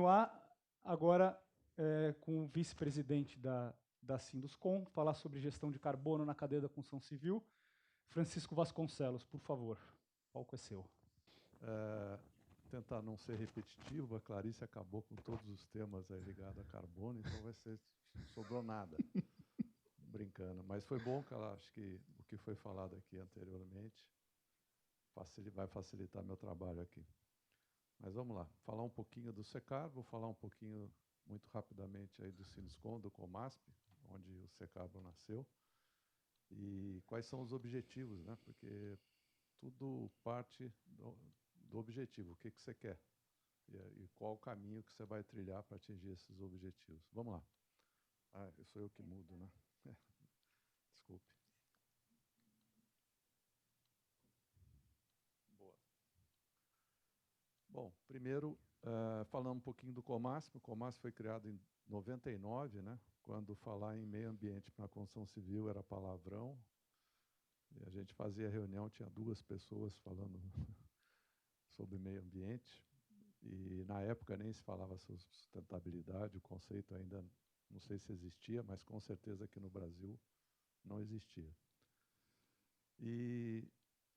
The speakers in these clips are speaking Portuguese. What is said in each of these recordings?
continuar agora com o vice-presidente da Sinduscon, falar sobre gestão de carbono na cadeia da construção civil. Francisco Vasconcelos, por favor, o palco é seu. Tentar não ser repetitivo, a Clarice acabou com todos os temas aí ligados a carbono, então vai ser, sobrou nada, brincando. Mas foi bom que ela, acho que o que foi falado aqui anteriormente vai facilitar meu trabalho aqui. Mas vamos lá, falar um pouquinho do Secarbo, vou falar um pouquinho, muito rapidamente, aí do Sinduscon, do Comasp, onde o Secarbo nasceu, e quais são os objetivos, né? Porque tudo parte do objetivo, o que você quer, e qual o caminho que você vai trilhar para atingir esses objetivos. Vamos lá. Sou eu que mudo, né? Desculpe. Boa. Bom, primeiro, falando um pouquinho do Comasp. O Comasp foi criado em 99, né? Quando falar em meio ambiente para a construção civil era palavrão. E a gente fazia reunião, tinha 2 pessoas falando sobre meio ambiente. E, na época, nem se falava sobre sustentabilidade, o conceito ainda, não sei se existia, mas com certeza aqui no Brasil não existia. E,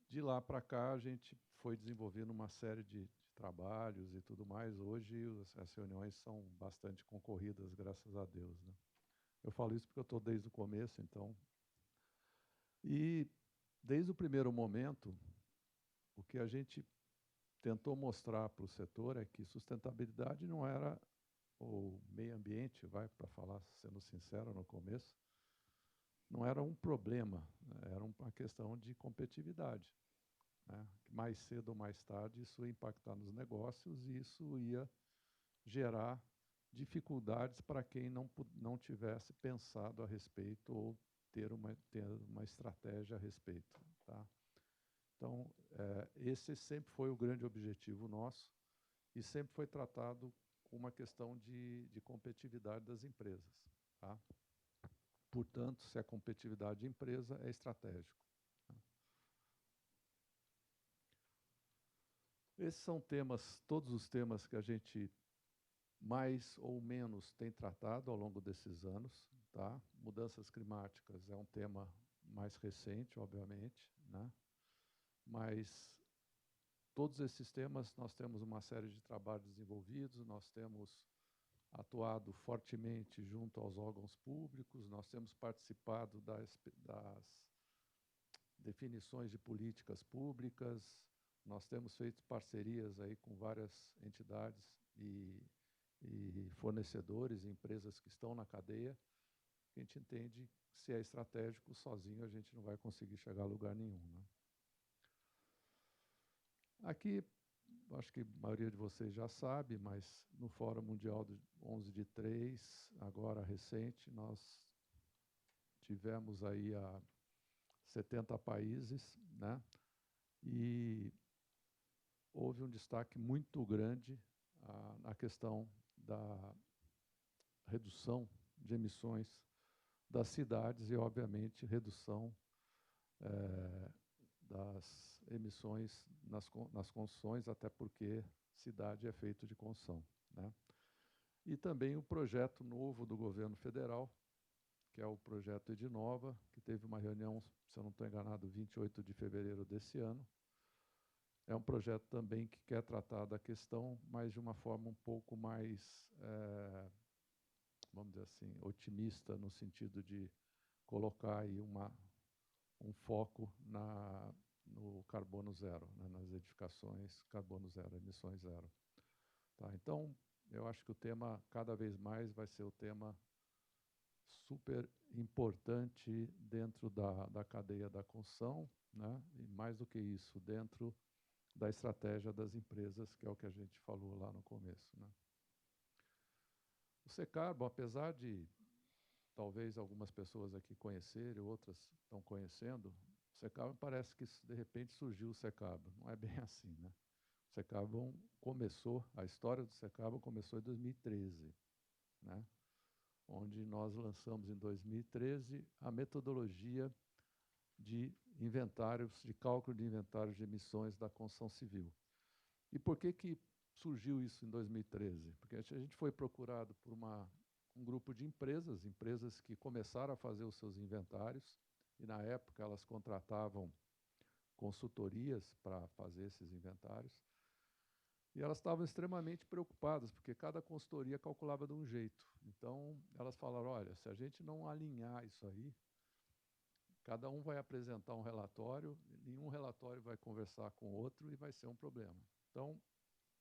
de lá para cá, a gente foi desenvolvendo uma série de trabalhos e tudo mais. Hoje, as reuniões são bastante concorridas, graças a Deus, né? Eu falo isso porque eu estou desde o começo, então. E, desde o primeiro momento, o que a gente tentou mostrar para o setor é que sustentabilidade não era o meio ambiente, para falar, sendo sincero, no começo, não era um problema, era uma questão de competitividade, né? Mais cedo ou mais tarde isso ia impactar nos negócios e isso ia gerar dificuldades para quem não tivesse pensado a respeito ou ter uma estratégia a respeito, tá? Então, esse sempre foi o grande objetivo nosso e sempre foi tratado com uma questão de competitividade das empresas, tá? Portanto, se é competitividade de empresa, é estratégico. Esses são temas, todos os temas que a gente mais ou menos tem tratado ao longo desses anos, tá? Mudanças climáticas é um tema mais recente, obviamente, né? Mas todos esses temas nós temos uma série de trabalhos desenvolvidos, nós temos atuado fortemente junto aos órgãos públicos, nós temos participado das definições de políticas públicas, nós temos feito parcerias aí com várias entidades e fornecedores, empresas que estão na cadeia, que a gente entende que, se é estratégico, sozinho a gente não vai conseguir chegar a lugar nenhum, né? Aqui, acho que a maioria de vocês já sabe, mas no Fórum Mundial de 11 de 3, agora recente, nós tivemos aí 70 países, né? E houve um destaque muito grande na questão da redução de emissões das cidades e, obviamente, redução das emissões nas construções, até porque cidade é feito de construção, né? E também o projeto novo do governo federal, que é o projeto Edinova, que teve uma reunião, se eu não estou enganado, 28 de fevereiro desse ano. É um projeto também que quer tratar da questão, mas de uma forma um pouco mais, vamos dizer assim, otimista, no sentido de colocar aí um foco no carbono zero, né, nas edificações carbono zero, emissões zero. Tá? Então, eu acho que o tema, cada vez mais, vai ser o tema super importante dentro da cadeia da construção, né? E, mais do que isso, dentro da estratégia das empresas, que é o que a gente falou lá no começo, né? O Secarbo, apesar de talvez algumas pessoas aqui conhecerem, outras estão conhecendo, o Secarbo parece que, de repente, surgiu o Secarbo. Não é bem assim, né? O Secarbo começou, a história do Secarbo começou em 2013, né? Onde nós lançamos em 2013 a metodologia de inventários, de cálculo de inventários de emissões da construção civil. E por que surgiu isso em 2013? Porque a gente foi procurado por um grupo de empresas que começaram a fazer os seus inventários, e na época elas contratavam consultorias para fazer esses inventários, e elas estavam extremamente preocupadas, porque cada consultoria calculava de um jeito. Então, elas falaram, olha, se a gente não alinhar isso aí, cada um vai apresentar um relatório, nenhum relatório vai conversar com o outro e vai ser um problema. Então,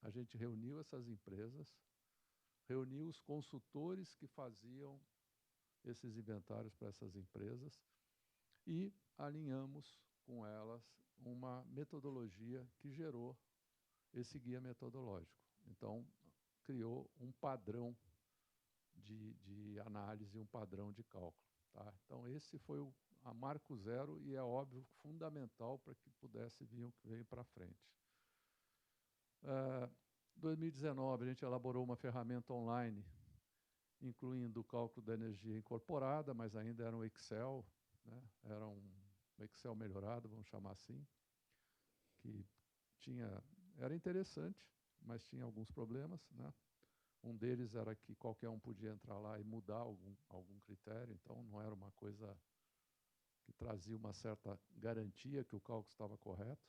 a gente reuniu essas empresas, reuniu os consultores que faziam esses inventários para essas empresas e alinhamos com elas uma metodologia que gerou esse guia metodológico. Então, criou um padrão de análise, um padrão de cálculo. Tá? Então, esse foi a marco zero e é óbvio fundamental para que pudesse vir o que veio para frente. Em 2019, a gente elaborou uma ferramenta online, incluindo o cálculo da energia incorporada, mas ainda era um Excel, né? Era um Excel melhorado, vamos chamar assim, que era interessante, mas tinha alguns problemas, né? Um deles era que qualquer um podia entrar lá e mudar algum critério, então não era uma coisa que trazia uma certa garantia que o cálculo estava correto.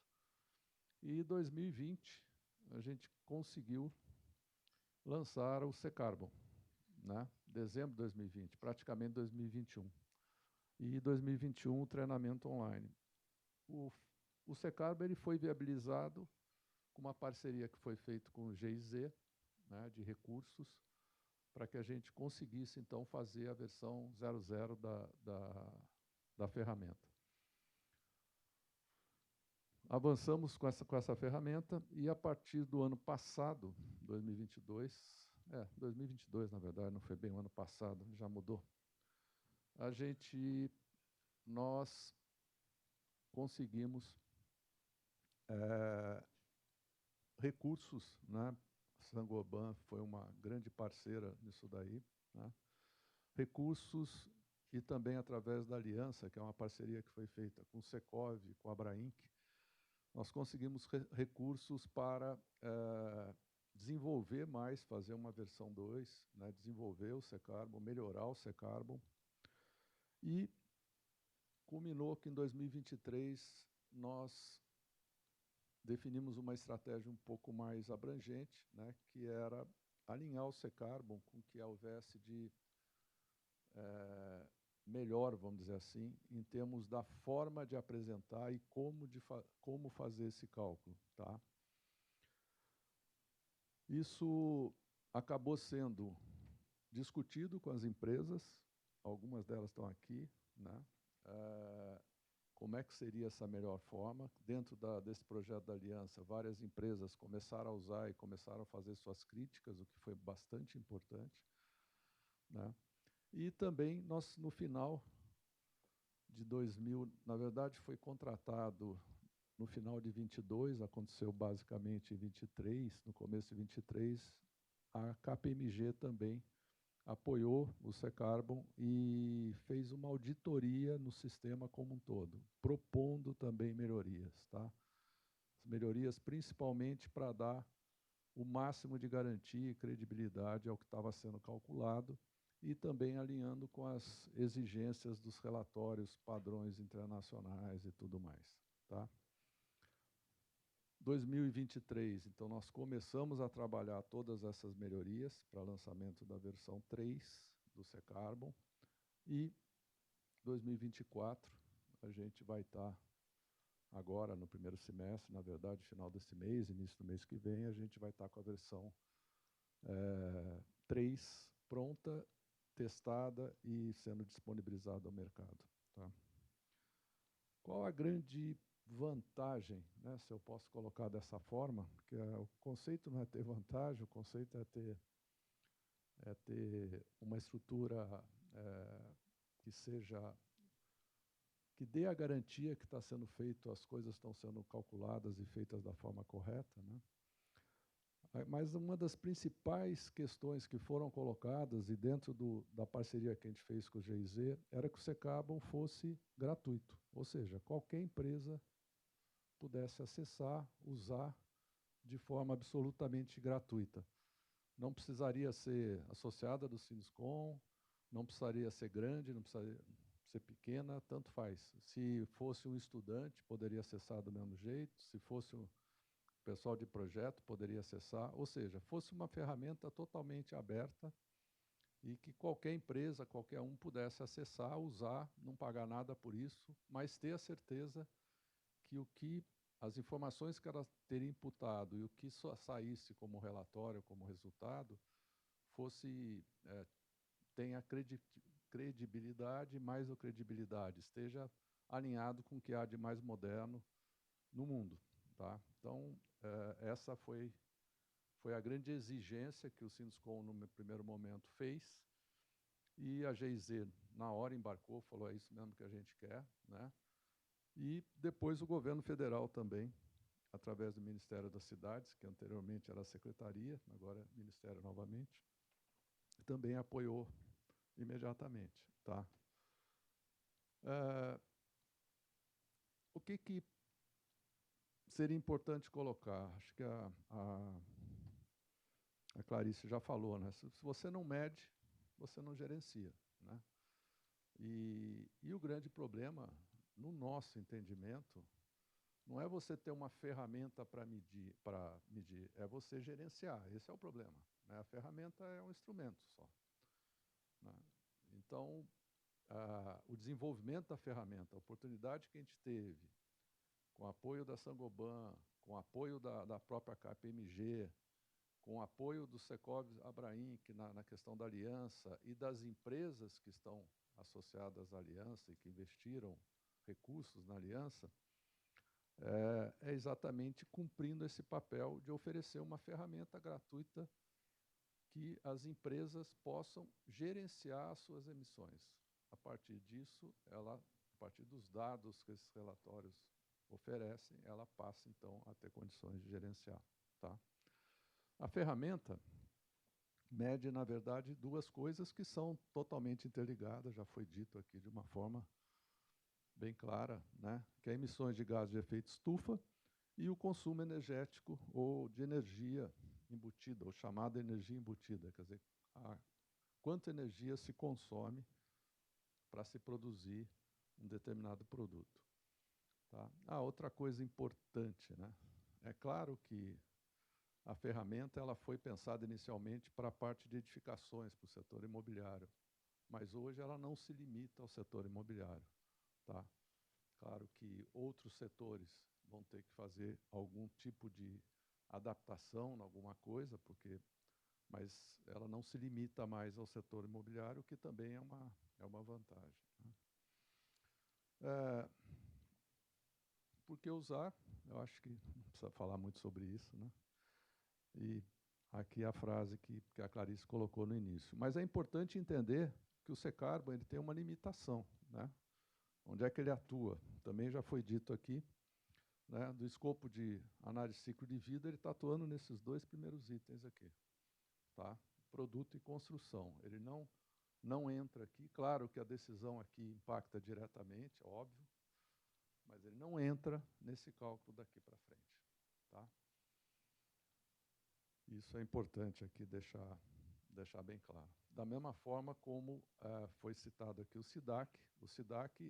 E em 2020, a gente conseguiu lançar o C-Carbon, né? Dezembro de 2020, praticamente 2021. E em 2021, o treinamento online. O C-Carbon ele foi viabilizado com uma parceria que foi feita com o GIZ, né, de recursos, para que a gente conseguisse, então, fazer a versão 00 da ferramenta. Avançamos com essa ferramenta e, a partir do ano passado, 2022, na verdade, não foi bem o ano passado, já mudou, nós conseguimos recursos, né? Saint-Gobain foi uma grande parceira nisso daí, né? Recursos e também através da aliança, que é uma parceria que foi feita com o Secov, com a Abrainc, nós conseguimos recursos para desenvolver mais, fazer uma versão 2, né? Desenvolver o C-Carbon, melhorar o C-Carbon, e culminou que em 2023 nós definimos uma estratégia um pouco mais abrangente, né, que era alinhar o C-Carbon com o que houvesse de melhor, vamos dizer assim, em termos da forma de apresentar e como fazer esse cálculo. Tá? Isso acabou sendo discutido com as empresas, algumas delas estão aqui, né? Como é que seria essa melhor forma. Dentro desse projeto da Aliança, várias empresas começaram a usar e começaram a fazer suas críticas, o que foi bastante importante, né? E também nós, no final de 2000, na verdade, foi contratado no final de 22, aconteceu basicamente em 23, no começo de 23, a KPMG também apoiou o C-Carbon e fez uma auditoria no sistema como um todo, propondo também melhorias. Tá? As melhorias principalmente para dar o máximo de garantia e credibilidade ao que estava sendo calculado e também alinhando com as exigências dos relatórios, padrões internacionais e tudo mais. Tá? 2023, então, nós começamos a trabalhar todas essas melhorias para lançamento da versão 3 do C-Carbon, e 2024 a gente vai estar agora no primeiro semestre, na verdade, final desse mês, início do mês que vem, a gente vai estar com a versão 3 pronta, testada e sendo disponibilizada ao mercado. Tá? Qual a grande vantagem, né, se eu posso colocar dessa forma, porque o conceito não é ter vantagem, o conceito é ter uma estrutura que dê a garantia que está sendo feito, as coisas estão sendo calculadas e feitas da forma correta, né? Mas uma das principais questões que foram colocadas, e dentro da parceria que a gente fez com o GIZ, era que o C-Carbon fosse gratuito, ou seja, qualquer empresa pudesse acessar, usar de forma absolutamente gratuita. Não precisaria ser associada do Sinduscom, não precisaria ser grande, não precisaria ser pequena, tanto faz. Se fosse um estudante, poderia acessar do mesmo jeito, se fosse um pessoal de projeto, poderia acessar, ou seja, fosse uma ferramenta totalmente aberta e que qualquer empresa, qualquer um pudesse acessar, usar, não pagar nada por isso, mas ter a certeza que as informações que ela teria imputado e o que só saísse como relatório, como resultado, tenha credibilidade, mais do credibilidade, esteja alinhado com o que há de mais moderno no mundo. Tá? Então, essa foi a grande exigência que o Sinduscom, no primeiro momento, fez, e a GIZ, na hora, embarcou, falou, é isso mesmo que a gente quer, né? E depois o governo federal também, através do Ministério das Cidades, que anteriormente era a Secretaria, agora é Ministério novamente, também apoiou imediatamente. Tá? O que seria importante colocar? Acho que a Clarice já falou, né? Se você não mede, você não gerencia, né? E o grande problema, no nosso entendimento, não é você ter uma ferramenta para medir, é você gerenciar. Esse é o problema, né? A ferramenta é um instrumento só, né? Então, o desenvolvimento da ferramenta, a oportunidade que a gente teve, com o apoio da Sangoban, com o apoio da própria KPMG, com o apoio do Secov Abraim, que na questão da aliança, e das empresas que estão associadas à aliança e que investiram recursos na aliança, é exatamente cumprindo esse papel de oferecer uma ferramenta gratuita que as empresas possam gerenciar as suas emissões. A partir disso, a partir dos dados que esses relatórios oferecem, ela passa, então, a ter condições de gerenciar. Tá? A ferramenta mede, na verdade, duas coisas que são totalmente interligadas, já foi dito aqui de uma forma bem clara, né? Que é emissões de gases de efeito estufa e o consumo energético ou de energia embutida, ou chamada energia embutida, quer dizer, quanta energia se consome para se produzir um determinado produto. Tá? Outra coisa importante, né? É claro que a ferramenta ela foi pensada inicialmente para a parte de edificações, para o setor imobiliário, mas hoje ela não se limita ao setor imobiliário. Tá? Claro que outros setores vão ter que fazer algum tipo de adaptação em alguma coisa, mas ela não se limita mais ao setor imobiliário, que também é uma vantagem. Né? Por que usar? Eu acho que não precisa falar muito sobre isso, né? E aqui a frase que a Clarice colocou no início. Mas é importante entender que o Secarbo ele tem uma limitação, né? Onde é que ele atua? Também já foi dito aqui, né? Do escopo de análise de ciclo de vida, ele está atuando nesses dois primeiros itens aqui. Tá? Produto e construção. Ele não entra aqui. Claro que a decisão aqui impacta diretamente, óbvio, mas ele não entra nesse cálculo daqui para frente. Tá? Isso é importante aqui deixar bem claro. Da mesma forma como foi citado aqui o SIDAC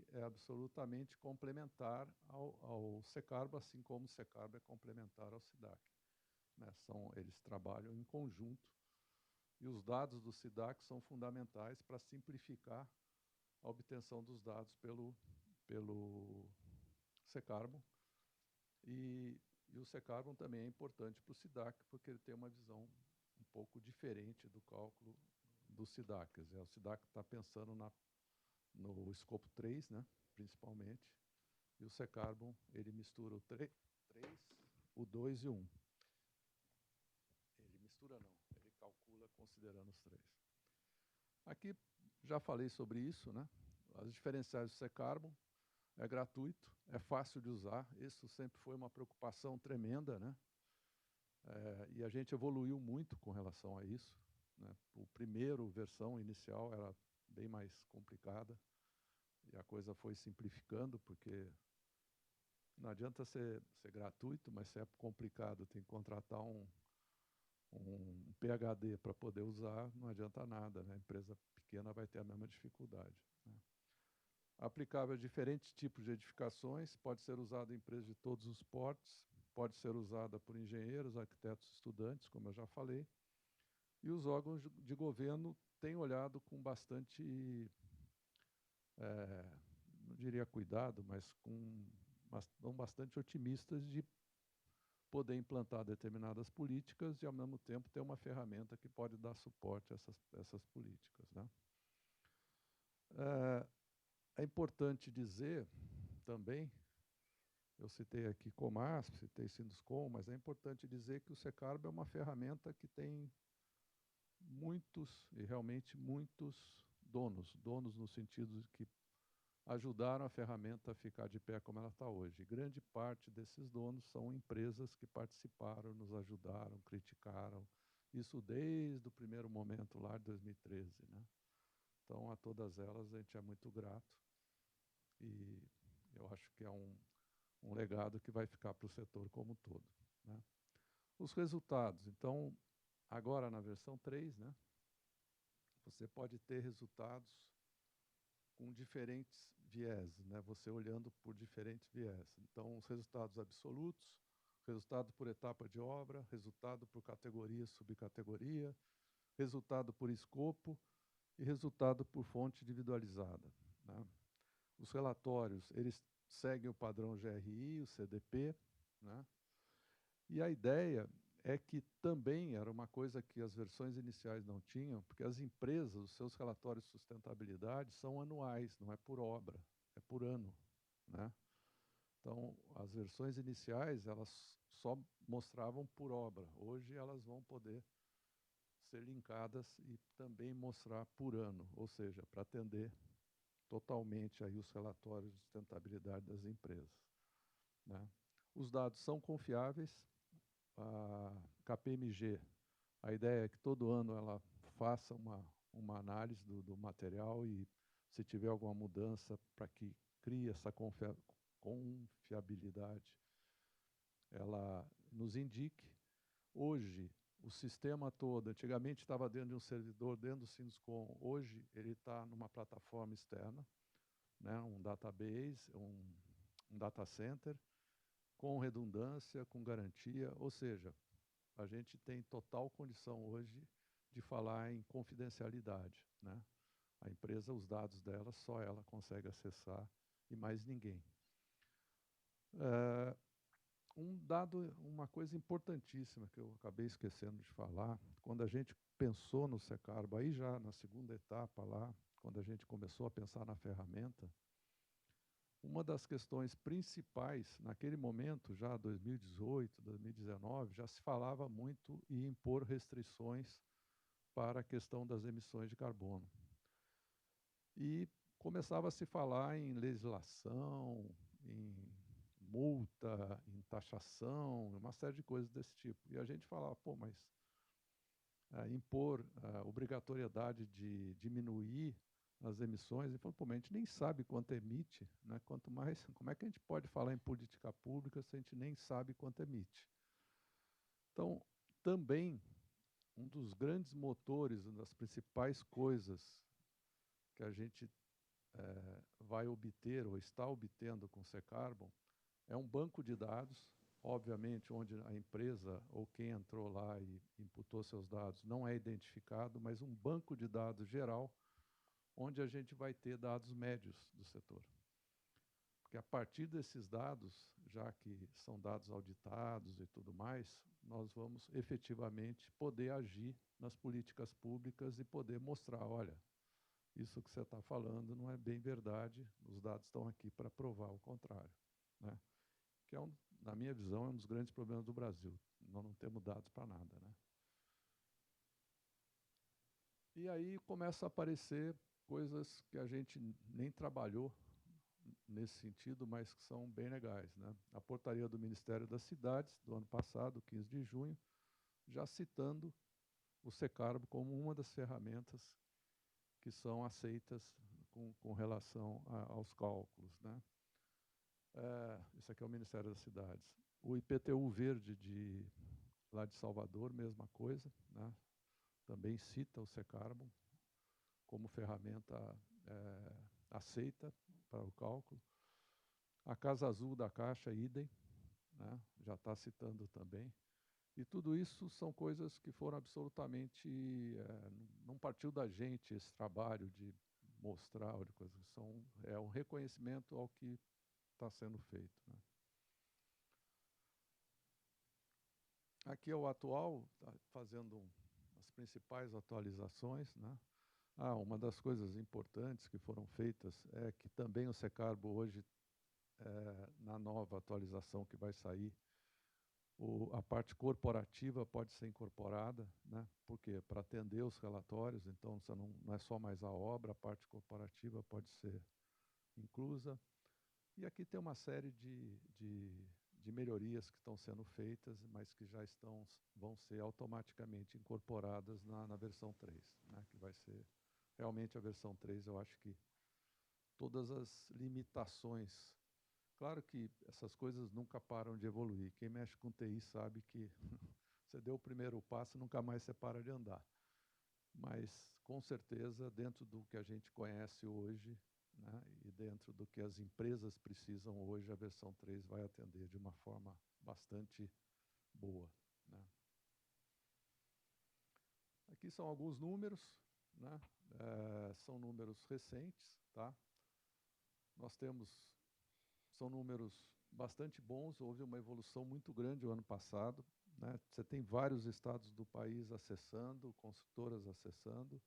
é absolutamente complementar ao Secarbo, assim como o Secarbo é complementar ao SIDAC. Né? Eles trabalham em conjunto e os dados do SIDAC são fundamentais para simplificar a obtenção dos dados pelo Secarbo. E o Secarbo também é importante para o SIDAC, porque ele tem uma visão um pouco diferente do cálculo do SIDAC. Quer dizer, o SIDAC está pensando no escopo 3, né, principalmente, e o Secarbo ele mistura o 3, o 2 e o 1. Ele mistura não, ele calcula considerando os 3. Aqui já falei sobre isso, né? As diferenciais do Secarbo é gratuito, é fácil de usar, isso sempre foi uma preocupação tremenda, né? E a gente evoluiu muito com relação a isso. Né? O primeiro versão inicial era bem mais complicada e a coisa foi simplificando, porque não adianta ser gratuito, mas se é complicado, tem que contratar um PhD para poder usar, não adianta nada, né? A empresa pequena vai ter a mesma dificuldade, né? Aplicável a diferentes tipos de edificações, pode ser usada em empresas de todos os portes, pode ser usada por engenheiros, arquitetos, estudantes, como eu já falei, e os órgãos de governo têm olhado com bastante, não diria cuidado, mas estão bastante otimistas de poder implantar determinadas políticas e, ao mesmo tempo, ter uma ferramenta que pode dar suporte a essas políticas, né? É importante dizer também, eu citei aqui Comasp, citei Sinduscom, mas é importante dizer que o Secarb é uma ferramenta que tem muitos, e realmente muitos donos no sentido de que ajudaram a ferramenta a ficar de pé como ela está hoje. E grande parte desses donos são empresas que participaram, nos ajudaram, criticaram, isso desde o primeiro momento lá de 2013, né? Então, a todas elas a gente é muito grato e eu acho que é um legado que vai ficar para o setor como um todo, né? Os resultados. Então, agora na versão 3, né, você pode ter resultados com diferentes vieses, né? Você olhando por diferentes vieses. Então, os resultados absolutos, resultado por etapa de obra, resultado por categoria, subcategoria, resultado por escopo e resultado por fonte individualizada, né? Os relatórios, eles seguem o padrão GRI, o CDP, né? E a ideia é que também era uma coisa que as versões iniciais não tinham, porque as empresas, os seus relatórios de sustentabilidade são anuais, não é por obra, é por ano, né? Então, as versões iniciais, elas só mostravam por obra. Hoje, elas vão poder ser linkadas e também mostrar por ano, ou seja, para atender totalmente aí os relatórios de sustentabilidade das empresas, né? Os dados são confiáveis. A KPMG, a ideia é que todo ano ela faça uma análise do material e, se tiver alguma mudança, para que crie essa confiabilidade, ela nos indique. Hoje, o sistema todo, antigamente estava dentro de um servidor, dentro do Sinduscom, hoje ele está numa plataforma externa, né, um database, um data center, com redundância, com garantia, ou seja, a gente tem total condição hoje de falar em confidencialidade, né? A empresa, os dados dela, só ela consegue acessar e mais ninguém. Uma coisa importantíssima que eu acabei esquecendo de falar, quando a gente pensou no Secarb, aí já na segunda etapa lá, quando a gente começou a pensar na ferramenta, uma das questões principais, naquele momento, já 2018, 2019, já se falava muito em impor restrições para a questão das emissões de carbono. E começava a se falar em legislação, em multa, em taxação, uma série de coisas desse tipo. E a gente falava, pô, mas impor a obrigatoriedade de diminuir as emissões, e falou, pô, mas a gente nem sabe quanto emite, né? Quanto mais, como é que a gente pode falar em política pública se a gente nem sabe quanto emite? Então, também, um dos grandes motores, uma das principais coisas que a gente vai obter ou está obtendo com o Secarbon é um banco de dados, obviamente, onde a empresa ou quem entrou lá e imputou seus dados não é identificado, mas um banco de dados geral, onde a gente vai ter dados médios do setor. Porque a partir desses dados, já que são dados auditados e tudo mais, nós vamos efetivamente poder agir nas políticas públicas e poder mostrar, olha, isso que você está falando não é bem verdade, os dados estão aqui para provar o contrário, né? Que é, na minha visão, é um dos grandes problemas do Brasil. Nós não temos dados para nada, né? E aí começa a aparecer coisas que a gente nem trabalhou nesse sentido, mas que são bem legais, né? A portaria do Ministério das Cidades, do ano passado, 15 de junho, já citando o Secarb como uma das ferramentas que são aceitas com relação aos cálculos, né? Isso aqui é o Ministério das Cidades. O IPTU verde lá de Salvador, mesma coisa, né? Também cita o Secarbon como ferramenta aceita para o cálculo. A Casa Azul da Caixa, idem, né? Já está citando também. E tudo isso são coisas que foram absolutamente... não partiu da gente esse trabalho de mostrar, de coisas, é um reconhecimento ao que está sendo feito, né? Aqui é o atual, tá fazendo as principais atualizações, né? Uma das coisas importantes que foram feitas é que também o Secarbo hoje, na nova atualização que vai sair, a parte corporativa pode ser incorporada, né? Por quê? Para atender os relatórios, então você não é só mais a obra, a parte corporativa pode ser inclusa. E aqui tem uma série de melhorias que estão sendo feitas, mas que já vão ser automaticamente incorporadas na versão 3, né? Que vai ser realmente a versão 3, eu acho que todas as limitações. Claro que essas coisas nunca param de evoluir. Quem mexe com TI sabe que você deu o primeiro passo, nunca mais você para de andar. Mas, com certeza, dentro do que a gente conhece hoje, né, e dentro do que as empresas precisam hoje, a versão 3 vai atender de uma forma bastante boa, né? Aqui são alguns números, né? São números recentes, tá? São números bastante bons, houve uma evolução muito grande o ano passado, né? Você tem vários estados do país acessando, construtoras acessando,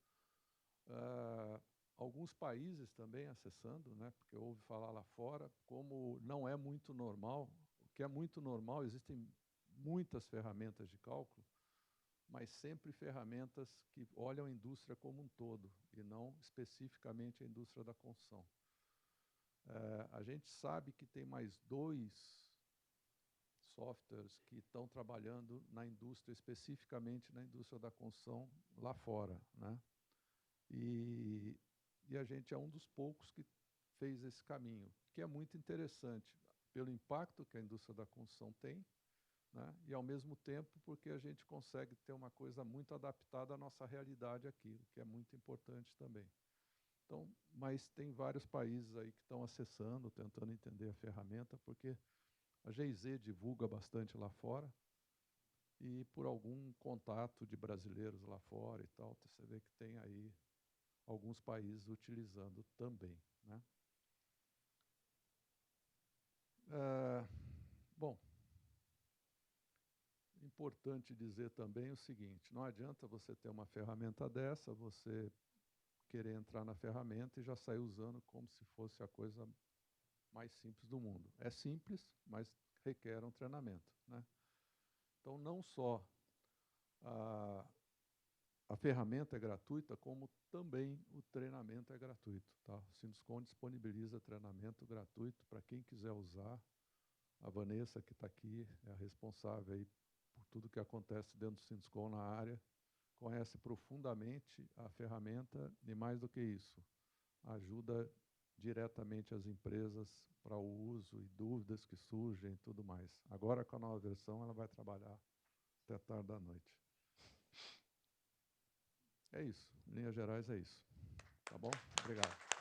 alguns países também acessando, né? Porque eu ouvi falar lá fora, como não é muito normal, o que é muito normal, existem muitas ferramentas de cálculo, mas sempre ferramentas que olham a indústria como um todo, e não especificamente a indústria da construção. A gente sabe que tem mais 2 softwares que estão trabalhando na indústria, especificamente na indústria da construção lá fora, né? E a gente é um dos poucos que fez esse caminho, que é muito interessante, pelo impacto que a indústria da construção tem, né? E, ao mesmo tempo, porque a gente consegue ter uma coisa muito adaptada à nossa realidade aqui, o que é muito importante também. Então, mas tem vários países aí que estão acessando, tentando entender a ferramenta, porque a GIZ divulga bastante lá fora, e por algum contato de brasileiros lá fora e tal, você vê que tem aí alguns países utilizando também, né? Bom, importante dizer também o seguinte, não adianta você ter uma ferramenta dessa, você querer entrar na ferramenta e já sair usando como se fosse a coisa mais simples do mundo. É simples, mas requer um treinamento, né? Então, não só a ferramenta é gratuita, como também o treinamento é gratuito, tá? O Sinduscon disponibiliza treinamento gratuito para quem quiser usar. A Vanessa, que está aqui, é a responsável aí por tudo que acontece dentro do Sinduscon na área, conhece profundamente a ferramenta e, mais do que isso, ajuda diretamente as empresas para o uso e dúvidas que surgem e tudo mais. Agora, com a nova versão, ela vai trabalhar até tarde da noite. É isso. Em linhas gerais, é isso. Tá bom? Obrigado.